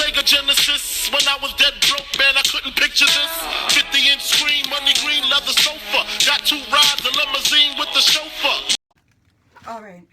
Sega Genesis. When I was dead broke, man, I couldn't picture this. 50-inch screen, money green, leather sofa. Got 2 rides, a limousine with the chauffeur. Alright,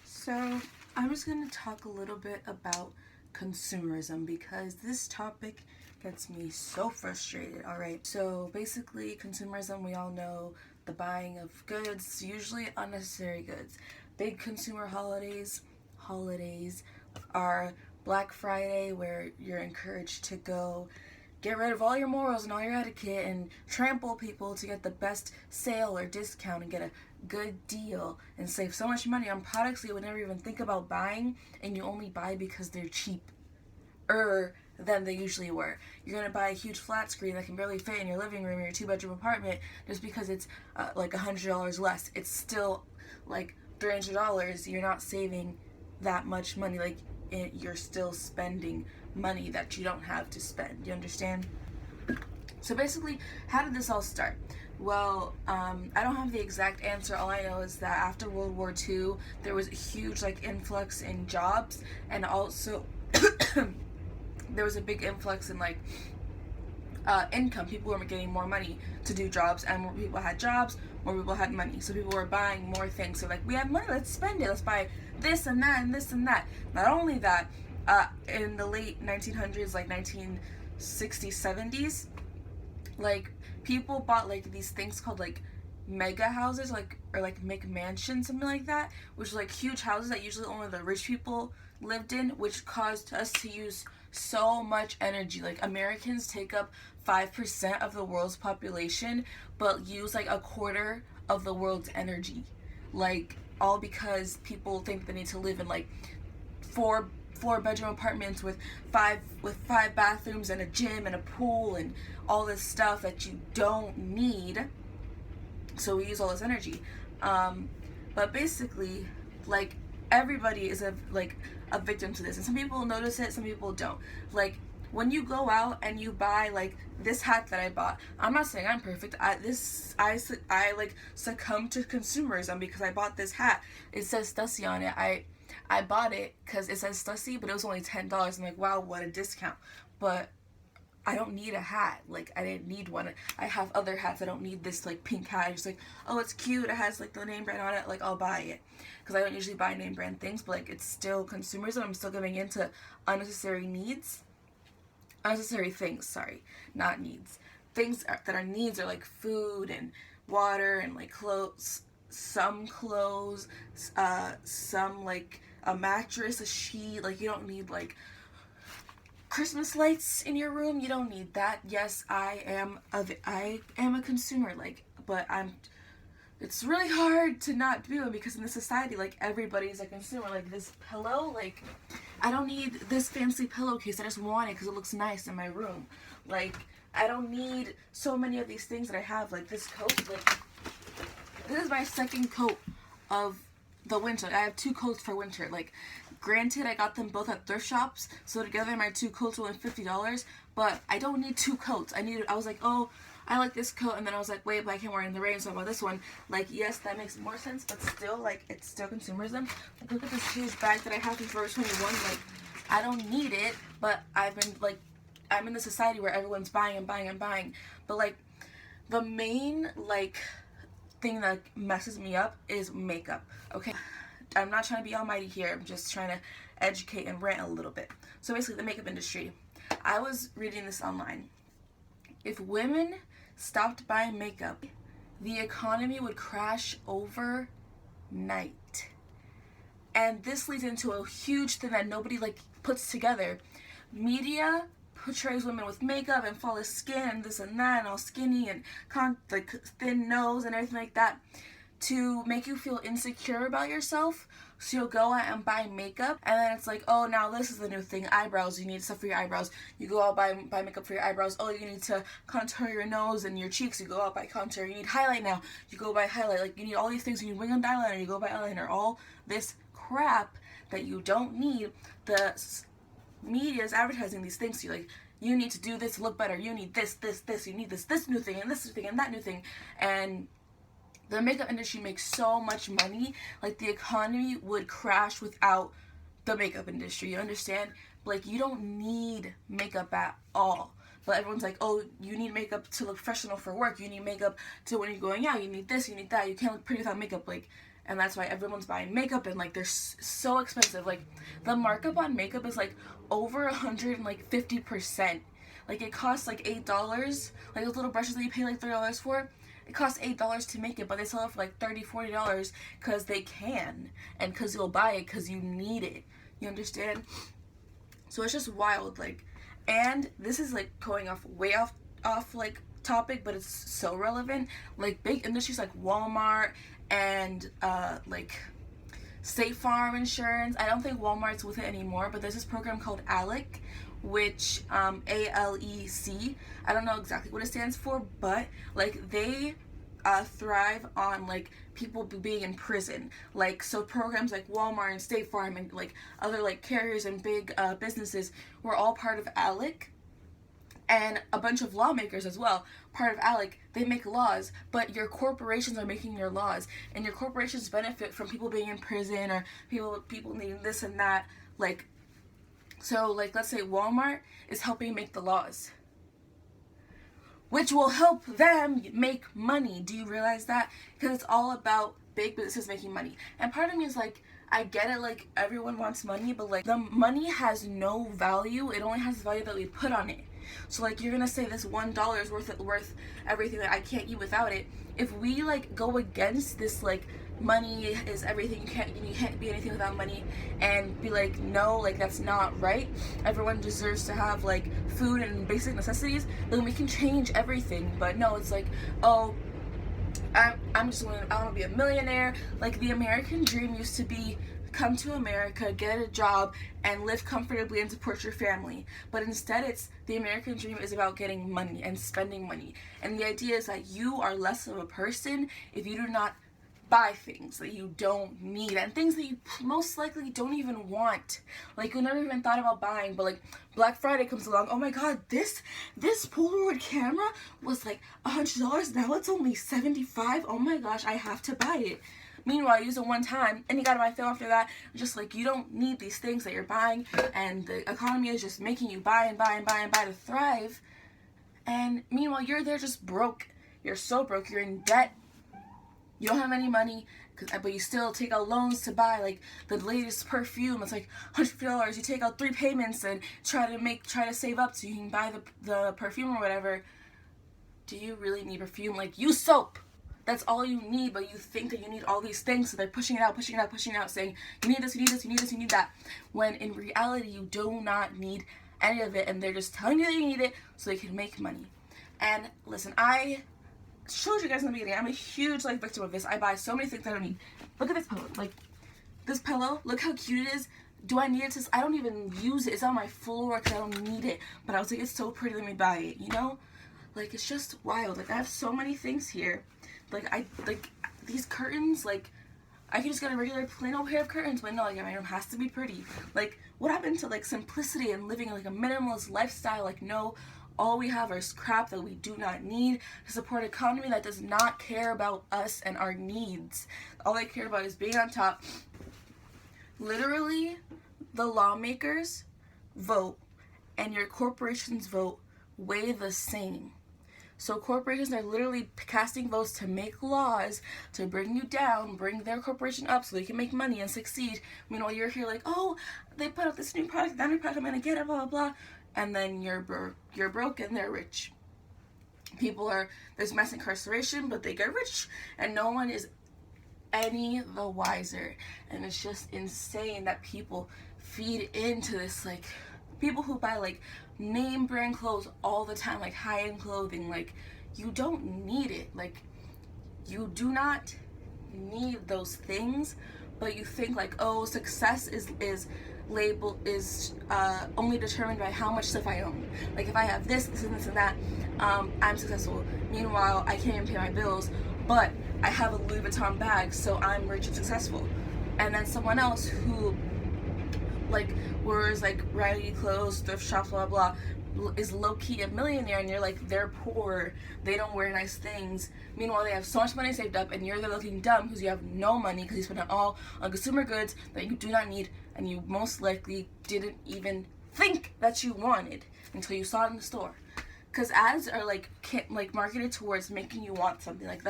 so I'm just going to talk a little bit about consumerism because this topic gets me so frustrated. Alright, so basically consumerism, we all know the buying of goods, usually unnecessary goods. Big consumer holidays are Black Friday, where you're encouraged to go get rid of all your morals and all your etiquette and trample people to get the best sale or discount and get a good deal and save so much money on products you would never even think about buying, and you only buy because they're cheaper than they usually were. You're gonna buy a huge flat screen that can barely fit in your living room or your 2-bedroom apartment just because it's like $100 less. It's still like $300. You're not saving that much money. Like you're still spending money that you don't have to spend. You understand? So basically, how did this all start? Well, I don't have the exact answer. All I know is that after World War II, there was a huge influx in jobs, and also there was a big influx in income. People were getting more money to do jobs, and more people had jobs, more people had money. So people were buying more things. So we have money, let's spend it. Let's buy this and that and this and that. Not only that, in the late 1900s, 1960s, 70s, people bought these things called mega houses, or McMansions, something like that, which were huge houses that usually only the rich people lived in, which caused us to use so much energy. Americans take up 5% of the world's population, but use a quarter of the world's energy. All because people think they need to live in four-bedroom apartments with five bathrooms and a gym and a pool and all this stuff that you don't need. So we use all this energy. But basically, everybody is a victim to this, and some people notice it, some people don't. When you go out and you buy this hat that I bought, I'm not saying I'm perfect. I succumb to consumerism because I bought this hat. It says Stussy on it. I bought it because it says Stussy, but it was only $10. I'm wow, what a discount. But I don't need a hat. I didn't need one. I have other hats. I don't need this pink hat. It's oh, it's cute. It has the name brand on it. I'll buy it because I don't usually buy name brand things. But it's still consumerism. I'm still giving into unnecessary things. Sorry, not needs. Things that are needs are food and water and clothes. Some clothes, some a mattress, a sheet. You don't need Christmas lights in your room. You don't need that. Yes, I am a consumer, but it's really hard to not do it because in this society, everybody's a consumer. This pillow, I don't need this fancy pillowcase. I just want it because it looks nice in my room. I don't need so many of these things that I have. This coat, this is my second coat of the winter. I have 2 coats for winter. Granted, I got them both at thrift shops, so together my 2 coats were $50, but I don't need 2 coats. I was oh, I like this coat, and then I was wait, but I can't wear it in the rain, so I bought this one. Yes, that makes more sense, but still, it's still consumerism. Look at this huge bag that I have from Forever 21. I don't need it, but I've been, I'm in a society where everyone's buying and buying and buying, but, the main, thing that messes me up is makeup, okay? I'm not trying to be almighty here. I'm just trying to educate and rant a little bit. So basically, the makeup industry. I was reading this online. If women stopped buying makeup, the economy would crash overnight. And this leads into a huge thing that nobody puts together. Media portrays women with makeup and flawless skin and this and that and all skinny and thin nose and everything like that to make you feel insecure about yourself. So you'll go out and buy makeup, and then it's oh, now this is the new thing, eyebrows. You need stuff for your eyebrows. You go out buy makeup for your eyebrows. Oh, you need to contour your nose and your cheeks. You go out buy contour. You need highlight now. You go buy highlight. You need all these things. You need wing and eyeliner. You go buy eyeliner. All this crap that you don't need. The media is advertising these things to you. You need to do this to look better. You need this. You need this new thing and this new thing and that new thing. And the makeup industry makes so much money. The economy would crash without the makeup industry. You understand? But like, you don't need makeup at all. But everyone's like, oh, you need makeup to look professional for work. You need makeup to when you're going out. You need this, you need that. You can't look pretty without makeup. Like, and that's why everyone's buying makeup, and like, they're so expensive. Like, the markup on makeup is like over 150%. Like, it costs like $8. Like, those little brushes that you pay like $3 for, it costs $8 to make it, but they sell it for like $30, $40 because they can, and because you'll buy it because you need it. You understand? So it's just wild. Like, and this is like going way off like topic, but it's so relevant. Like, big industries like Walmart and like State Farm insurance. I don't think Walmart's with it anymore, but there's this program called ALEC, which ALEC. I don't know exactly what it stands for, but like, they thrive on like people being in prison. Like, so programs like Walmart and State Farm and like other like carriers and big businesses were all part of ALEC, and a bunch of lawmakers as well, part of ALEC. They make laws, but your corporations are making your laws, and your corporations benefit from people being in prison or people needing this and that. Like, so like, let's say Walmart is helping make the laws, which will help them make money. Do you realize that? Because it's all about big businesses making money. And part of me is like, I get it, like, everyone wants money, but like, the money has no value. It only has the value that we put on it. So like, you're gonna say this $1 is worth everything, that I can't eat without it. If we like go against this, like, money is everything, you can't be anything without money, and be like, no, like, that's not right, everyone deserves to have like food and basic necessities, then we can change everything. But no, it's like, oh, I want to be a millionaire. Like, the American dream used to be, come to America, get a job, and live comfortably and support your family. But instead, it's the American dream is about getting money and spending money. And the idea is that you are less of a person if you do not buy things that you don't need, and things that you most likely don't even want. Like, you never even thought about buying, but like, Black Friday comes along, oh my god, this Polaroid camera was like $100, now it's only $75. Oh my gosh, I have to buy it. Meanwhile, you use it one time, and you gotta buy film after that. Just like, you don't need these things that you're buying, and the economy is just making you buy and buy and buy and buy to thrive. And meanwhile, you're there just broke. You're so broke, you're in debt. You don't have any money, but you still take out loans to buy like the latest perfume. It's like $150. You take out 3 payments and try to save up so you can buy the perfume or whatever. Do you really need perfume? Like, use soap. That's all you need, but you think that you need all these things, so they're pushing it out, saying, you need this, you need this, you need this, you need that. When in reality, you do not need any of it, and they're just telling you that you need it so they can make money. And listen, I showed you guys in the beginning, I'm a huge like victim of this. I buy so many things I don't need. Look at this pillow. Like, this pillow, look how cute it is. Do I need it I don't even use it. It's on my floor because I don't need it. But I was like, it's so pretty, let me buy it, you know? Like, it's just wild. Like, I have so many things here. Like, these curtains, like, I could just get a regular plain old pair of curtains, but no, like, my room has to be pretty. Like, what happened to like simplicity and living like a minimalist lifestyle? Like, no, all we have is crap that we do not need to support an economy that does not care about us and our needs. All they care about is being on top. Literally, the lawmakers vote and your corporations vote weigh the same. So corporations are literally casting votes to make laws to bring you down, bring their corporation up so they can make money and succeed. Meanwhile, you're here like, oh, they put out this new product, that new product, I'm gonna get it, blah, blah, blah. And then you're broke and they're rich. There's mass incarceration, but they get rich, and no one is any the wiser. And it's just insane that people feed into this, like, people who buy like name brand clothes all the time, like high-end clothing. Like, you don't need it. Like, you do not need those things, but you think like, oh, success is only determined by how much stuff I own. Like, if I have this and this and that, I'm successful. Meanwhile, I can't even pay my bills, but I have a Louis Vuitton bag, so I'm rich and successful. And then someone else who like wears like raggedy clothes, thrift shops, blah blah blah, is low-key a millionaire, and you're like, they're poor, they don't wear nice things. Meanwhile, they have so much money saved up, and you're there looking dumb because you have no money, because you spent it all on consumer goods that you do not need, and you most likely didn't even think that you wanted until you saw it in the store. Because ads are like marketed towards making you want something. Like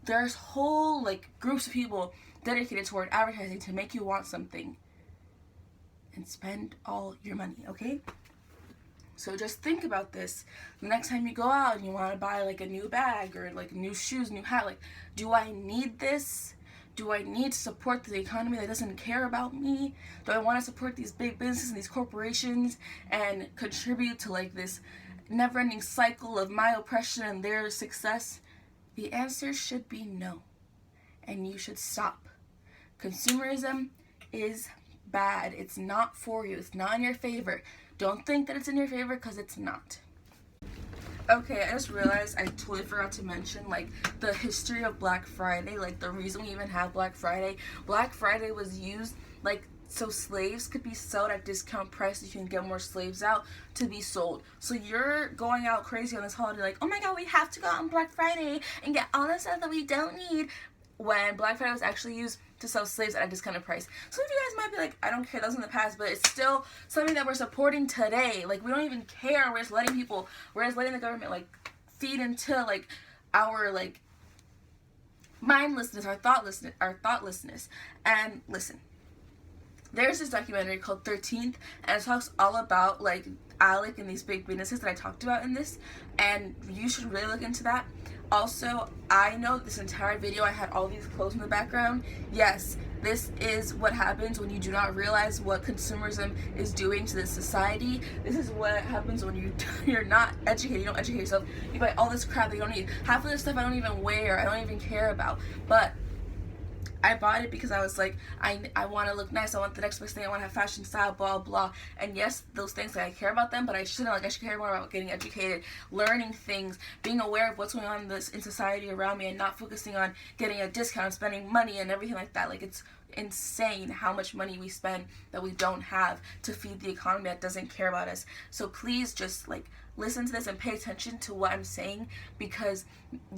there's whole like groups of people dedicated toward advertising to make you want something and spend all your money, okay? So just think about this the next time you go out and you want to buy like a new bag or like new shoes, new hat. Like, do I need this? Do I need to support the economy that doesn't care about me? Do I want to support these big businesses and these corporations and contribute to like this never-ending cycle of my oppression and their success? The answer should be no. And you should stop. Consumerism is bad. It's not for you. It's not in your favor. Don't think that it's in your favor, because it's not. Okay, I just realized I totally forgot to mention like the history of Black Friday, like the reason we even have Black Friday. Black Friday was used like so slaves could be sold at discount price. You can get more slaves out to be sold. So you're going out crazy on this holiday like, oh my god, we have to go out on Black Friday and get all the stuff that we don't need, when Black Friday was actually used to sell slaves at a discounted price. Some of you guys might be like, I don't care, that was in the past, but it's still something that we're supporting today. Like, we don't even care. We're just letting the government like feed into like our like mindlessness, our thoughtlessness. And listen, there's this documentary called 13th, and it talks all about like Alec and these big businesses that I talked about in this, and you should really look into that. Also, I know this entire video I had all these clothes in the background. Yes, this is what happens when you do not realize what consumerism is doing to this society. This is what happens when you're not educated. You don't educate yourself. You buy all this crap that you don't need. Half of this stuff I don't even wear. I don't even care about. But I bought it because I was like, I want to look nice. I want the next best thing. I want to have fashion, style, blah, blah. And yes, those things, like, I care about them, but I shouldn't. Like, I should care more about getting educated, learning things, being aware of what's going on in society around me, and not focusing on getting a discount, spending money, and everything like that. Like, it's insane how much money we spend that we don't have to feed the economy that doesn't care about us. So please just, like, listen to this and pay attention to what I'm saying, because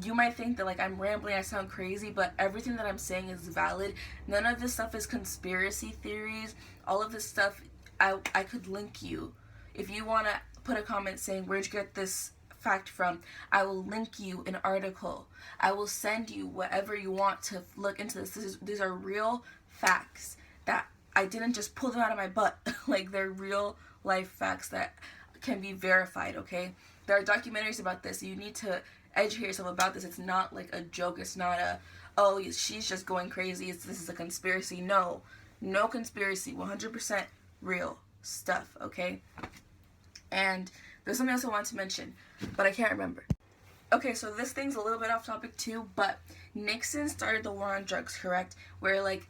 you might think that like I'm rambling, I sound crazy, but everything that I'm saying is valid. None of this stuff is conspiracy theories. All of this stuff, I could link you. If you want to put a comment saying, where'd you get this fact from, I will link you an article. I will send you whatever you want to look into this. These are real facts that I didn't just pull them out of my butt. Like, they're real life facts that can be verified, okay? There are documentaries about this. You need to educate yourself about this. It's not like a joke. It's not a, oh, she's just going crazy. This is a conspiracy. No conspiracy. 100% real stuff, okay? And there's something else I wanted to mention, but I can't remember. Okay, so this thing's a little bit off topic too, but Nixon started the war on drugs, correct? Where like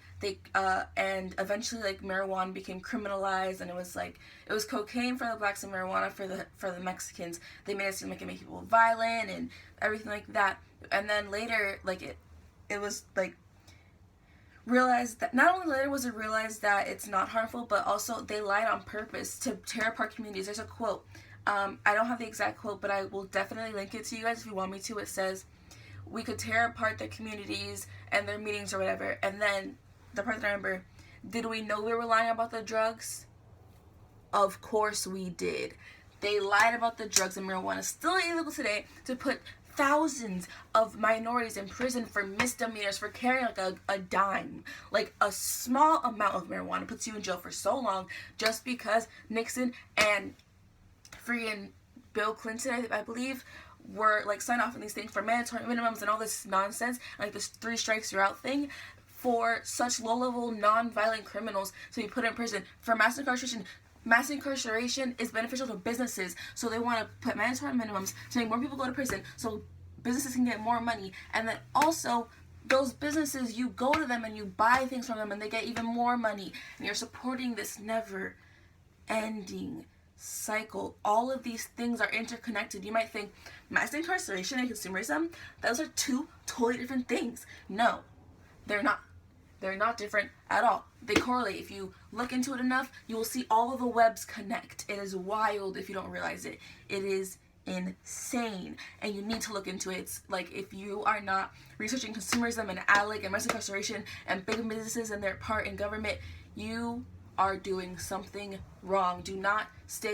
and eventually like marijuana became criminalized, and it was cocaine for the blacks and marijuana for the Mexicans. They made it seem like it made people violent and everything like that. And then later, like it was like realized that not only later was it realized that it's not harmful, but also they lied on purpose to tear apart communities. There's a quote. I don't have the exact quote, but I will definitely link it to you guys if you want me to. It says, we could tear apart their communities and their meetings or whatever. And then the part that I remember, did we know we were lying about the drugs? Of course we did. They lied about the drugs and marijuana. Still illegal today to put thousands of minorities in prison for misdemeanors for carrying like a dime. Like, a small amount of marijuana puts you in jail for so long just because Nixon and freaking Bill Clinton, I believe, were like signed off on these things for mandatory minimums and all this nonsense, like this 3 strikes you're out thing, for such low-level non-violent criminals to be put in prison for mass incarceration. Mass incarceration is beneficial to businesses, so they want to put mandatory minimums to make more people go to prison so businesses can get more money. And then also, those businesses, you go to them and you buy things from them and they get even more money, and you're supporting this never-ending cycle. All of these things are interconnected. You might think mass incarceration and consumerism, those are 2 totally different things. No, they're not. They're not different at all. They correlate. If you look into it enough, you will see all of the webs connect. It is wild if you don't realize it. It is insane, and you need to look into it. It's like, if you are not researching consumerism and ALEC and mass incarceration and big businesses and their part in government, you are doing something wrong. Do not stay